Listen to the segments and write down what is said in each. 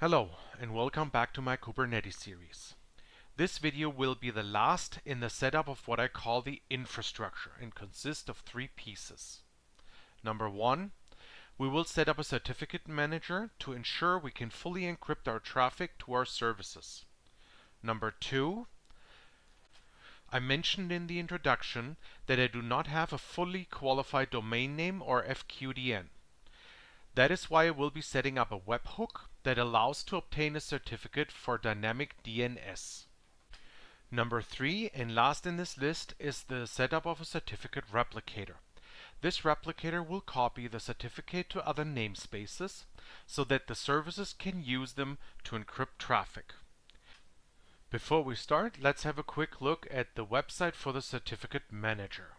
Hello and welcome back to my Kubernetes series. This video will be the last in the setup of what I call the infrastructure and consists of three pieces. Number one, we will set up a certificate manager to ensure we can fully encrypt our traffic to our services. Number two, I mentioned in the introduction that I do not have a fully qualified domain name or FQDN. That is why I will be setting up a webhook that allows to obtain a certificate for dynamic DNS. Number three, and last in this list, is the setup of a certificate replicator. This replicator will copy the certificate to other namespaces so that the services can use them to encrypt traffic. Before we start, let's have a quick look at the website for the certificate manager.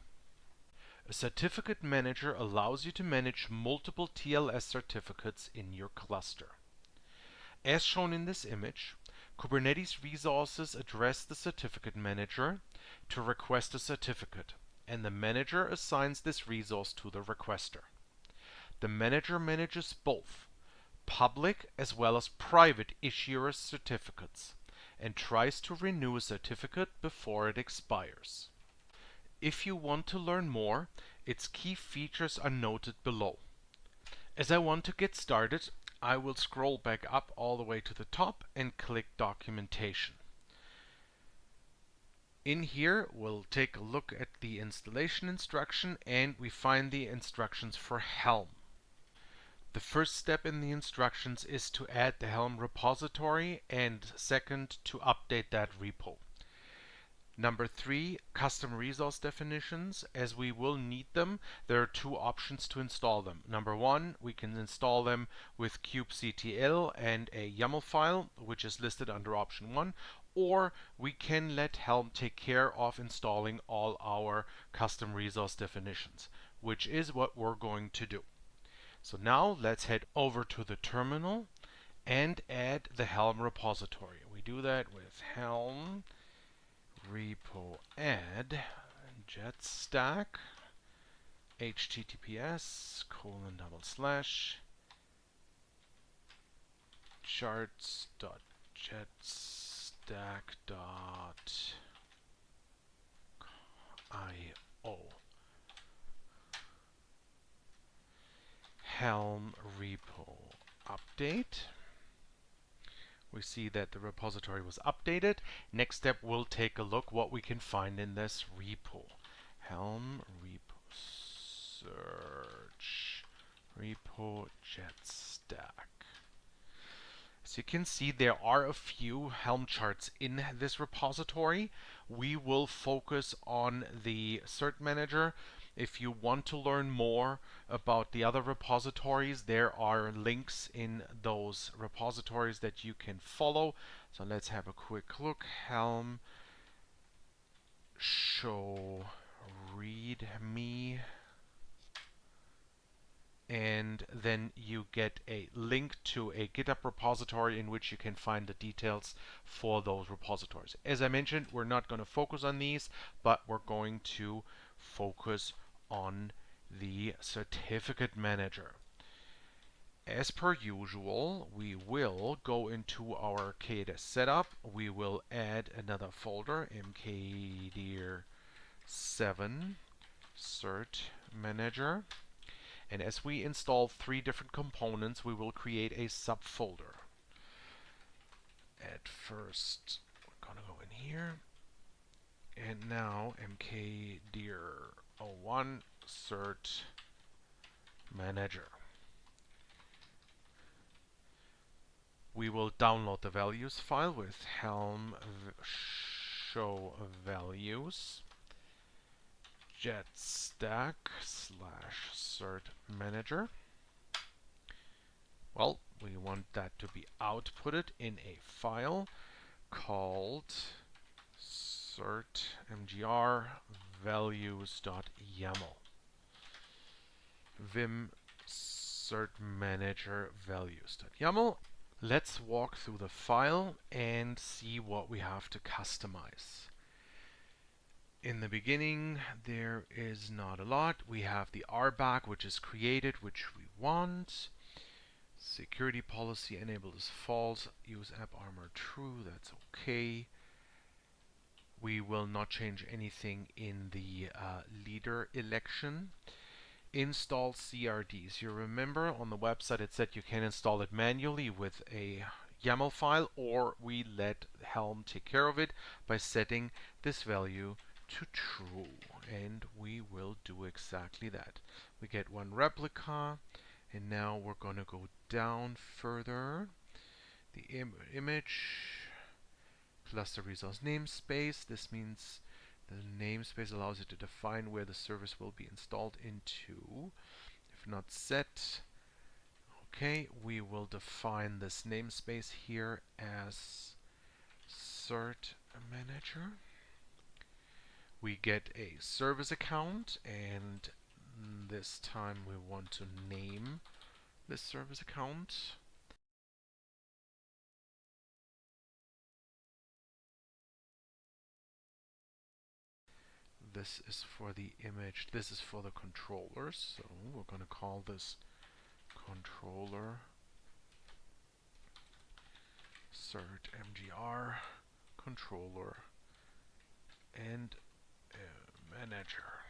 A certificate manager allows you to manage multiple TLS certificates in your cluster. As shown in this image, Kubernetes resources address the certificate manager to request a certificate, and the manager assigns this resource to the requester. The manager manages both public as well as private issuer certificates and tries to renew a certificate before it expires. If you want to learn more, its key features are noted below. As I want to get started, I will scroll back up all the way to the top and click Documentation. In here, we'll take a look at the installation instruction and we find the instructions for Helm. The first step in the instructions is to add the Helm repository and second, to update that repo. Number three, custom resource definitions. As we will need them, there are two options to install them. Number one, we can install them with kubectl and a YAML file, which is listed under option one, or we can let Helm take care of installing all our custom resource definitions, which is what we're going to do. So now let's head over to the terminal and add the Helm repository. We do that with helm repo add jetstack https://charts.jetstack.io helm repo update. We see that the repository was updated. Next step, we'll take a look what we can find in this repo. Helm repo search repo jetstack. As you can see, there are a few Helm charts in this repository. We will focus on the Cert Manager. If you want to learn more about the other repositories, there are links in those repositories that you can follow. So let's have a quick look. Helm show readme, and then you get a link to a GitHub repository in which you can find the details for those repositories. As I mentioned, we're not going to focus on these, but we're going to focus on the certificate manager. As per usual, we will go into our KDS setup. We will add another folder, mkdir7 cert manager. And as we install three different components, we will create a subfolder. At first, we're going to go in here. And now mkdir01 cert manager. We will download the values file with helm show values jetstack/cert-manager. Well, we want that to be outputted in a file called cert-mgr values.yaml. vim cert-manager values.yaml. Let's walk through the file and see what we have to customize. In the beginning, there is not a lot. We have the RBAC, which is created, which we want. Security policy enabled is false. Use app armor true. That's okay. We will not change anything in the leader election. Install CRDs. You remember on the website it said you can install it manually with a YAML file, or we let Helm take care of it by setting this value to true. And we will do exactly that. We get one replica, and now we're going to go down further. The image, cluster resource namespace. This means the namespace allows you to define where the service will be installed into. If not set, okay, we will define this namespace here as cert manager. We get a service account, and this time we want to name this service account. This is for the image, this is for the controllers, so we're going to call this controller cert-mgr controller and manager.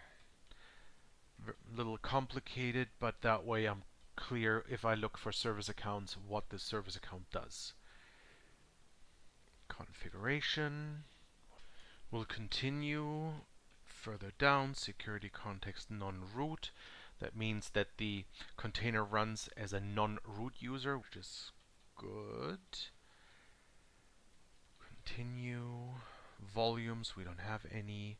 A little complicated, but that way I'm clear if I look for service accounts what this service account does. Configuration. We'll continue further down. Security context non-root. That means that the container runs as a non-root user, which is good. Continue. Volumes, we don't have any.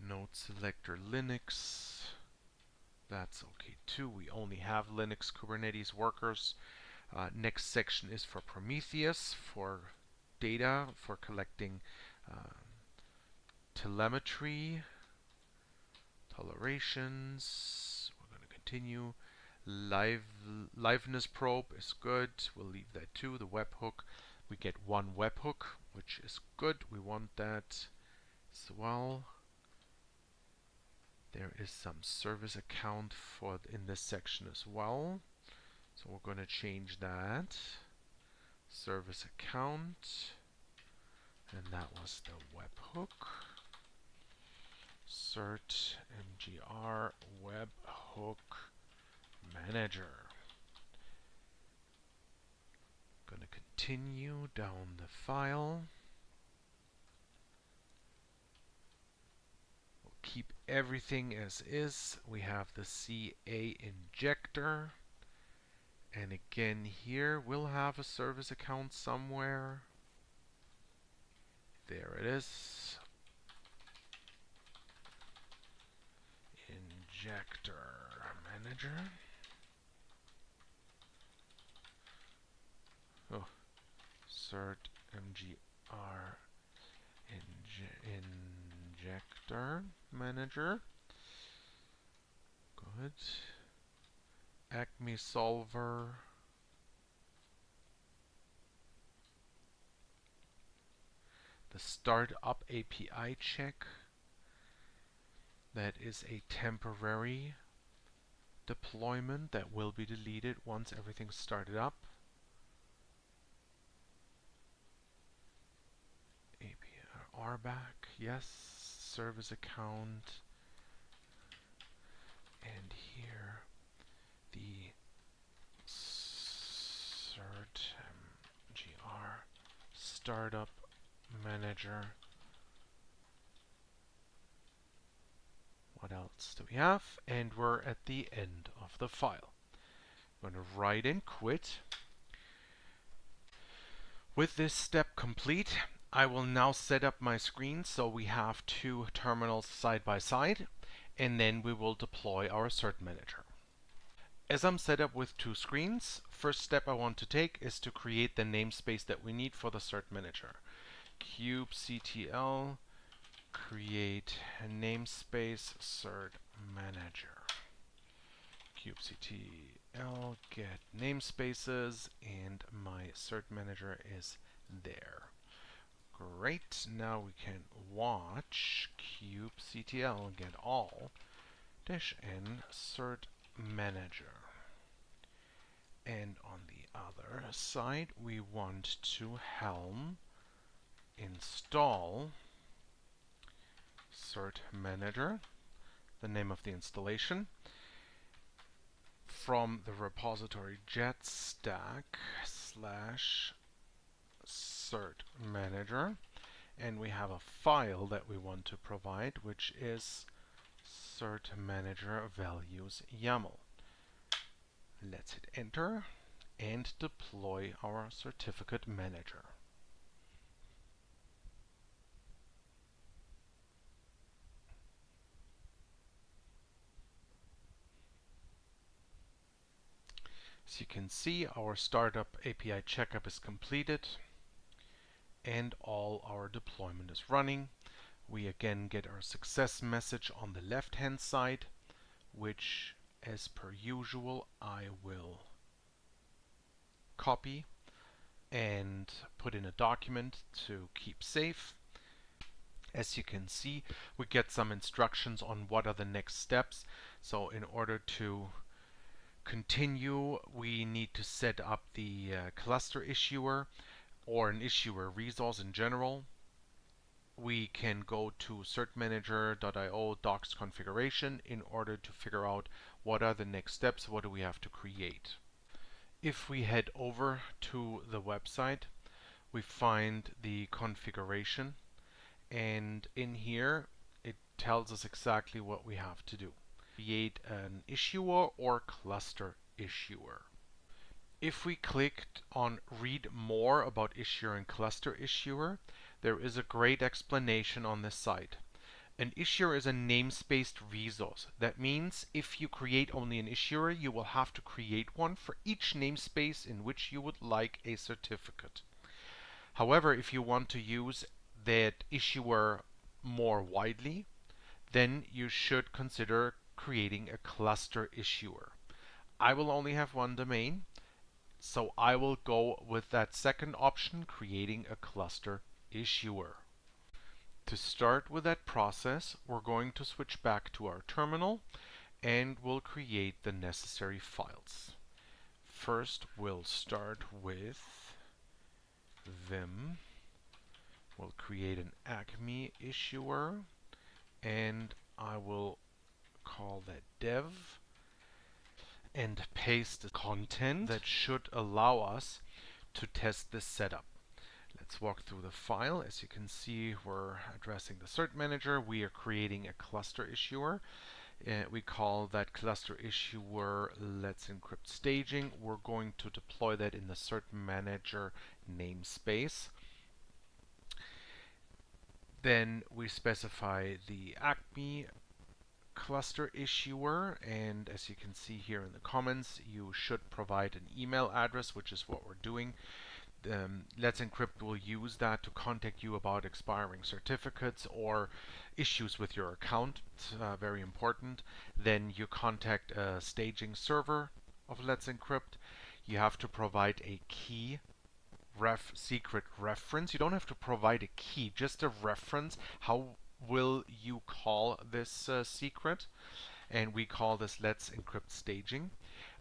Node selector Linux. That's okay too. We only have Linux Kubernetes workers. Next section is for Prometheus, for data, for collecting telemetry, tolerations. We're going to continue. Liveness probe is good. We'll leave that too. The webhook, we get one webhook, which is good. We want that as well. There is some service account for in this section as well. So we're going to change that. Service account. And that was the webhook. Cert-mgr webhook manager. Going to continue down the file. We'll keep everything as is. We have the CA injector. And again here we'll have a service account somewhere. There it is. Injector manager. Oh, cert-mgr injector manager. Good. Acme solver. The startup API check. That is a temporary deployment that will be deleted once everything's started up. API RBAC, yes. Service account. And here the cert-mgr startup manager. What else do we have? And we're at the end of the file. I'm going to write in quit. With this step complete, I will now set up my screen so we have two terminals side by side, and then we will deploy our cert manager. As I'm set up with two screens, first step I want to take is to create the namespace that we need for the cert manager. kubectl create namespace cert manager. kubectl get namespaces, and my cert manager is there. Great, now we can watch kubectl get all -n cert manager. side, we want to helm install Cert Manager, the name of the installation, from the repository jetstack / cert manager, and we have a file that we want to provide, which is cert manager values.yaml. Let's hit enter and deploy our certificate manager. As you can see, our startup API checkup is completed and all our deployment is running. We again get our success message on the left hand side, which as per usual I will copy and put in a document to keep safe. As you can see, we get some instructions on what are the next steps. So in order to continue, we need to set up the cluster issuer or an issuer resource in general. We can go to cert-manager.io docs configuration in order to figure out what are the next steps, what do we have to create. If we head over to the website, we find the configuration, and in here it tells us exactly what we have to do. Create an issuer or cluster issuer. If we clicked on read more about issuer and cluster issuer, there is a great explanation on this site. An issuer is a namespace resource. That means if you create only an issuer, you will have to create one for each namespace in which you would like a certificate. However, if you want to use that issuer more widely, then you should consider creating a cluster issuer. I will only have one domain, so I will go with that second option, creating a cluster issuer. To start with that process, we're going to switch back to our terminal and we'll create the necessary files. First, we'll start with Vim. We'll create an acme-issuer and I will call that dev and paste the content that should allow us to test this setup. Let's walk through the file. As you can see, we're addressing the cert manager. We are creating a cluster issuer. We call that cluster issuer letsencrypt-staging. We're going to deploy that in the cert manager namespace. Then we specify the acme cluster issuer, and as you can see here in the comments, you should provide an email address, which is what we're doing. Let's Encrypt will use that to contact you about expiring certificates or issues with your account. It's very important. Then you contact a staging server of Let's Encrypt. You have to provide a key secret reference. You don't have to provide a key, just a reference. How will you call this secret? And we call this let's-encrypt-staging.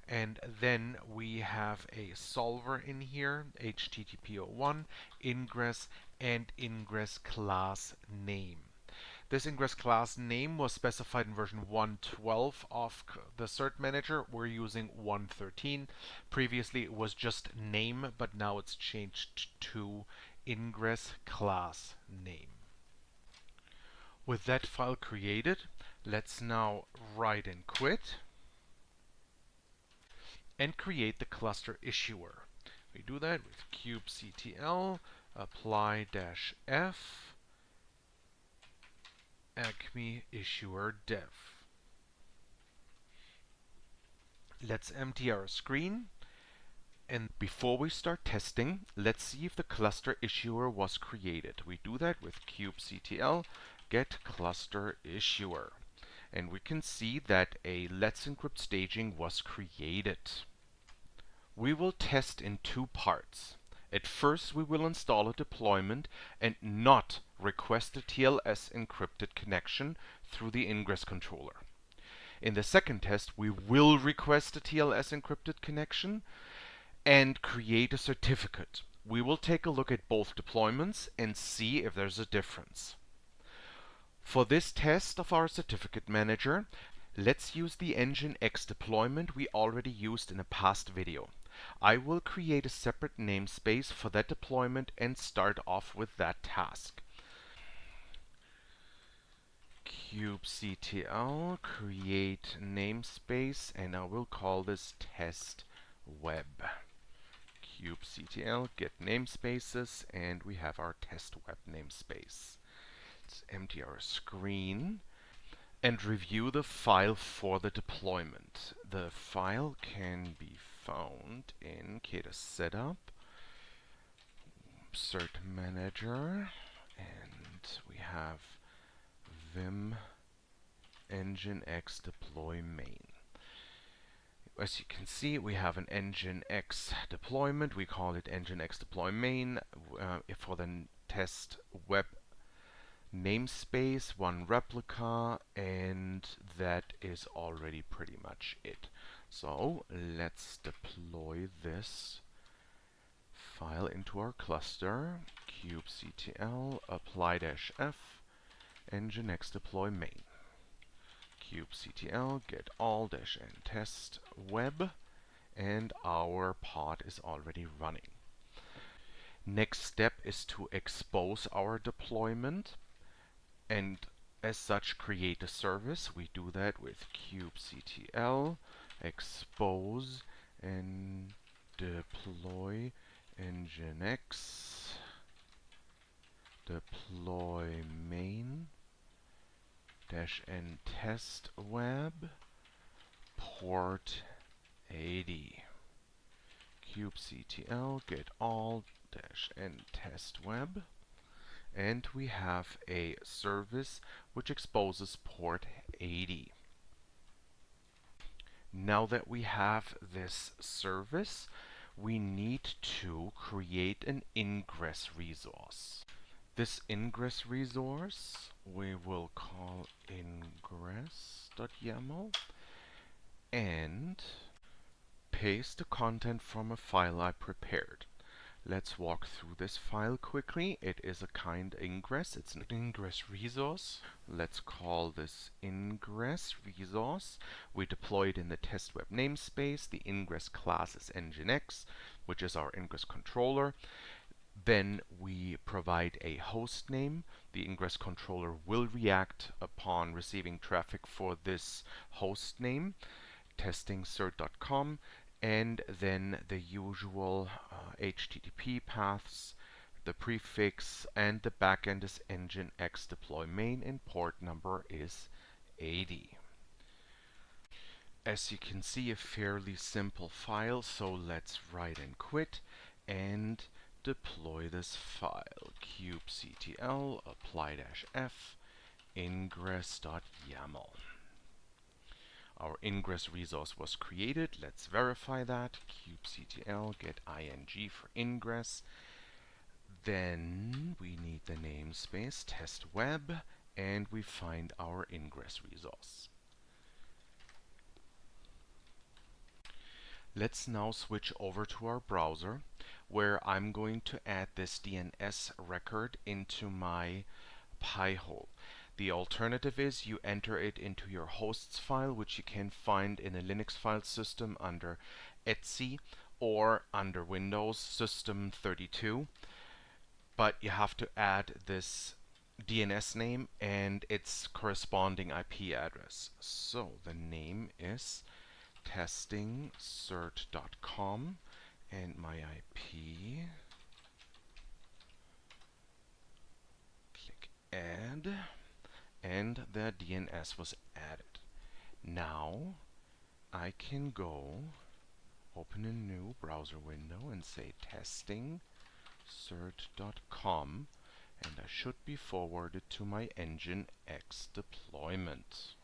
And then we have a solver in here, HTTP01, ingress, and ingress class name. This ingress class name was specified in version 1.12 of the Cert Manager. We're using 1.13. Previously it was just name, but now it's changed to ingress class name. With that file created, let's now write and quit and create the cluster issuer. We do that with kubectl apply-f acme-issuer-dev. Let's empty our screen, and before we start testing, let's see if the cluster issuer was created. We do that with kubectl get cluster issuer, and we can see that a letsencrypt-staging was created. We will test in two parts. At first, we will install a deployment and not request a TLS encrypted connection through the ingress controller. In the second test, we will request a TLS encrypted connection and create a certificate. We will take a look at both deployments and see if there's a difference. For this test of our certificate manager, let's use the nginx deployment we already used in a past video. I will create a separate namespace for that deployment and start off with that task. kubectl create namespace, and I will call this test web. kubectl get namespaces, and we have our test web namespace. Let's empty our screen and review the file for the deployment. The file can be found in Kata setup, cert manager, and we have vim nginx-deploy-main. As you can see, we have an nginx deployment. We call it nginx-deploy-main for the test web namespace, one replica, and that is already pretty much it. So let's deploy this file into our cluster. kubectl apply-f nginx-deploy-main. kubectl get all-n test web, and our pod is already running. Next step is to expose our deployment and as such create a service. We do that with kubectl expose and deploy nginx deploy main -n test web port 80. kubectl get all-n test web, and we have a service which exposes port 80. Now that we have this service, we need to create an ingress resource. This ingress resource we will call ingress.yaml and paste the content from a file I prepared. Let's walk through this file quickly. It is a kind ingress. It's an ingress resource. Let's call this ingress resource. We deploy it in the test web namespace. The ingress class is nginx, which is our ingress controller. Then we provide a host name. The ingress controller will react upon receiving traffic for this host name, testing cert.com, and then the usual HTTP paths, the prefix, and the backend is nginx-deploy-main, and port number is 80. As you can see, a fairly simple file, so let's write and quit and deploy this file. kubectl apply-f ingress.yaml. Our ingress resource was created. Let's verify that. kubectl get ing for ingress. Then we need the namespace test web, and we find our ingress resource. Let's now switch over to our browser, where I'm going to add this DNS record into my Pi-hole. The alternative is you enter it into your hosts file, which you can find in a Linux file system under etc or under Windows System 32. But you have to add this DNS name and its corresponding IP address. So the name is testingcert.com and my IP. Click add, and the DNS was added. Now I can go open a new browser window and say testingcert.com, and I should be forwarded to my nginx deployment.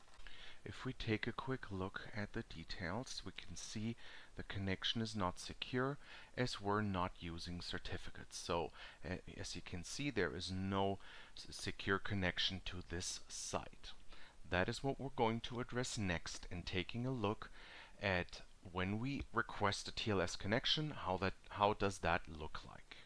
If we take a quick look at the details, we can see the connection is not secure as we're not using certificates. So as you can see, there is no secure connection to this site. That is what we're going to address next in taking a look at when we request a TLS connection, how does that look like?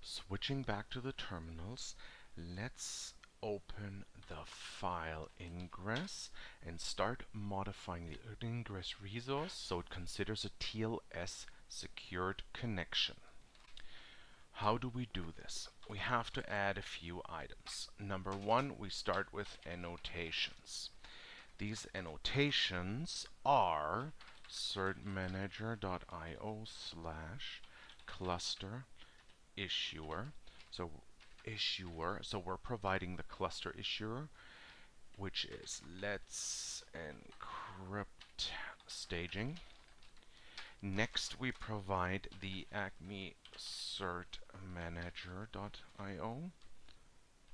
Switching back to the terminals, let's open the file ingress and start modifying the ingress resource so it considers a TLS secured connection. How do we do this? We have to add a few items. Number one, we start with annotations. These annotations are cert-manager.io/cluster-issuer. So we're providing the cluster issuer, which is letsencrypt-staging. Next, we provide the acme-issuer-dev.yaml.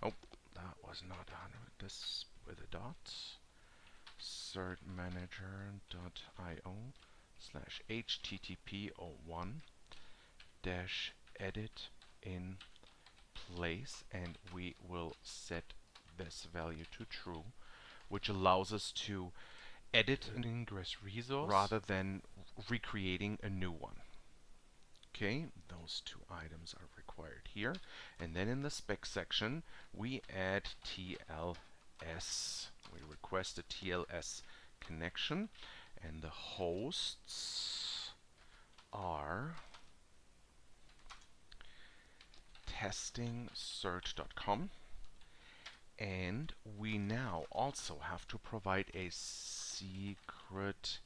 Oh, that was not this with a dot. cert-manager.io/http:/edit in place, and we will set this value to true, which allows us to edit an ingress resource rather than recreating a new one. Okay, those two items are required here. And then in the spec section, we add TLS. We request a TLS connection, and the hosts are testingcert.com. And we now also have to provide a secret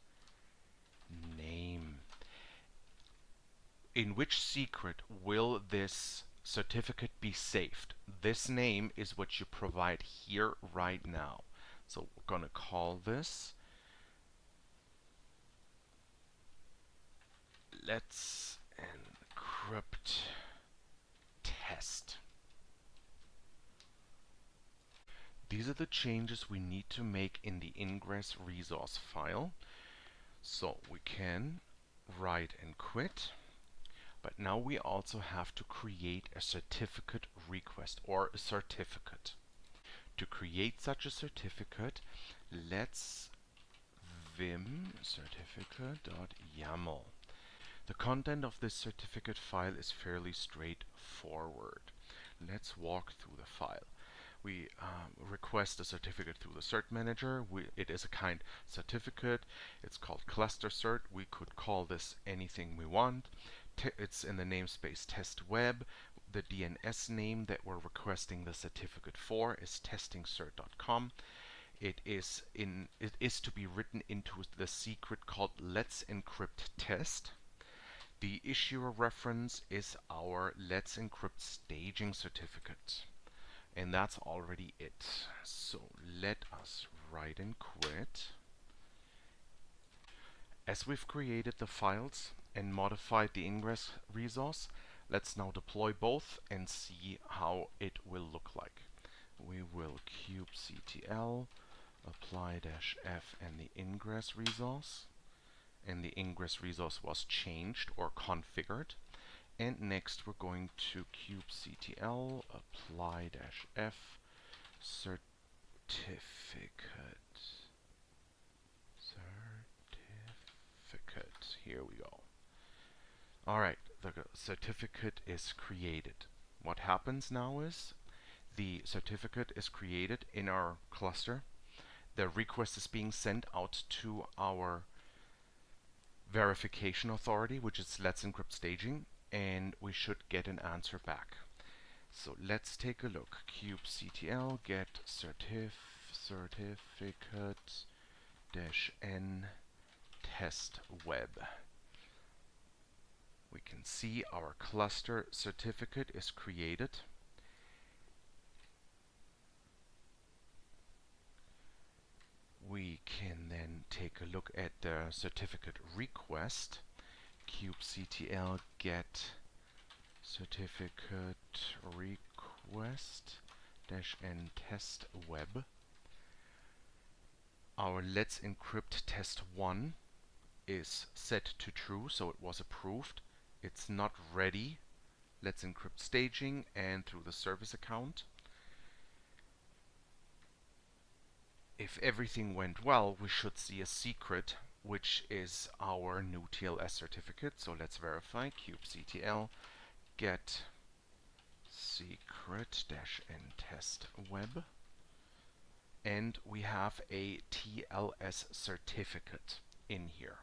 name. In which secret will this certificate be saved? This name is what you provide here right now. So we're going to call this letsencrypt-test. These are the changes we need to make in the ingress resource file. So we can write and quit. But now we also have to create a certificate request or a certificate. To create such a certificate, let's vim certificate.yaml. The content of this certificate file is fairly straightforward. Let's walk through the file. We request a certificate through the Cert Manager. It is a kind certificate. It's called cluster cert. We could call this anything we want. It's in the namespace test web. The DNS name that we're requesting the certificate for is testingcert.com. It is to be written into the secret called letsencrypt-test. The issuer reference is our let's-encrypt-staging certificate. And that's already it. So let us write and quit. As we've created the files and modified the ingress resource, let's now deploy both and see how it will look like. We will kubectl apply-f and the ingress resource. And the ingress resource was changed or configured. And next we're going to kubectl apply-f certificate. Here we go. Alright, the certificate is created. What happens now is the certificate is created in our cluster. The request is being sent out to our verification authority, which is letsencrypt-staging, and we should get an answer back. So let's take a look. kubectl get certificate-n test web. We can see our cluster certificate is created. We can then take a look at the certificate request. kubectl get certificate request-n test web. Our let's encrypt test 1 is set to true, so it was approved. It's not ready. Let's encrypt staging and through the service account. If everything went well, we should see a secret which is our new TLS certificate. So let's verify kubectl get secret-n-test web, and we have a TLS certificate in here.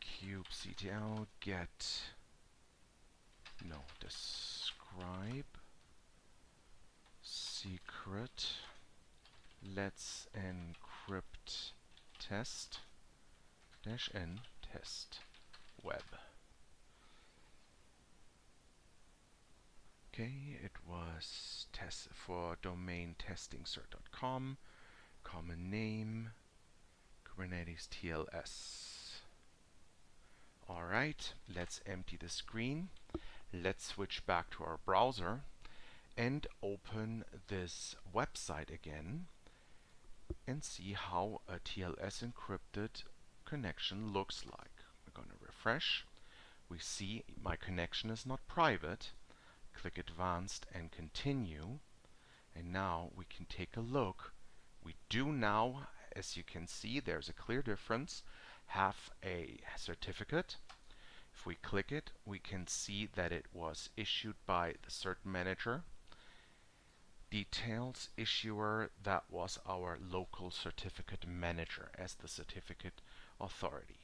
Kubectl get describe secret let's-encrypt-test -n test web. Okay, it was test for domain testing cert.com, common name, Kubernetes TLS. Alright, let's empty the screen. Let's switch back to our browser and open this website again and see how a TLS encrypted connection looks like. We're going to refresh. We see my connection is not private. Click Advanced and Continue. And now we can take a look. We do now, as you can see, there's a clear difference, have a certificate. If we click it, we can see that it was issued by the Cert Manager. Details issuer, that was our local certificate manager as the certificate authority.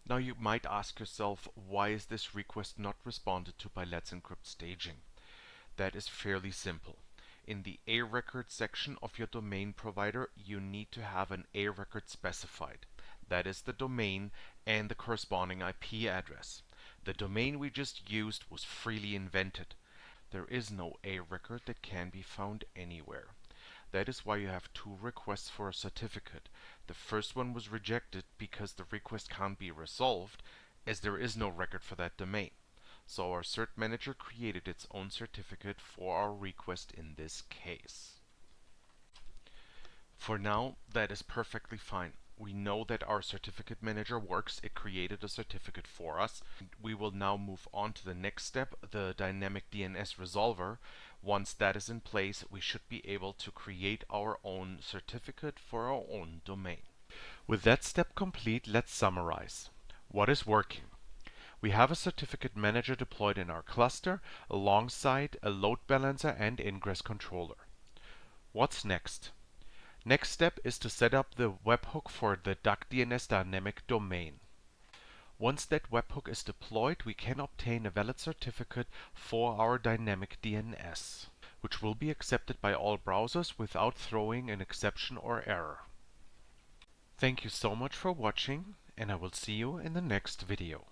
Now you might ask yourself, why is this request not responded to by letsencrypt-staging? That is fairly simple. In the A record section of your domain provider, you need to have an A record specified. That is the domain and the corresponding IP address. The domain we just used was freely invented. There is no A record that can be found anywhere. That is why you have two requests for a certificate. The first one was rejected because the request can't be resolved, as there is no record for that domain. So our Cert Manager created its own certificate for our request in this case. For now, that is perfectly fine. We know that our certificate manager works. It created a certificate for us. We will now move on to the next step, the dynamic DNS resolver. Once that is in place, we should be able to create our own certificate for our own domain. With that step complete, let's summarize. What is working? We have a certificate manager deployed in our cluster alongside a load balancer and ingress controller. What's next? Next step is to set up the webhook for the DuckDNS dynamic domain. Once that webhook is deployed, we can obtain a valid certificate for our dynamic DNS, which will be accepted by all browsers without throwing an exception or error. Thank you so much for watching, and I will see you in the next video.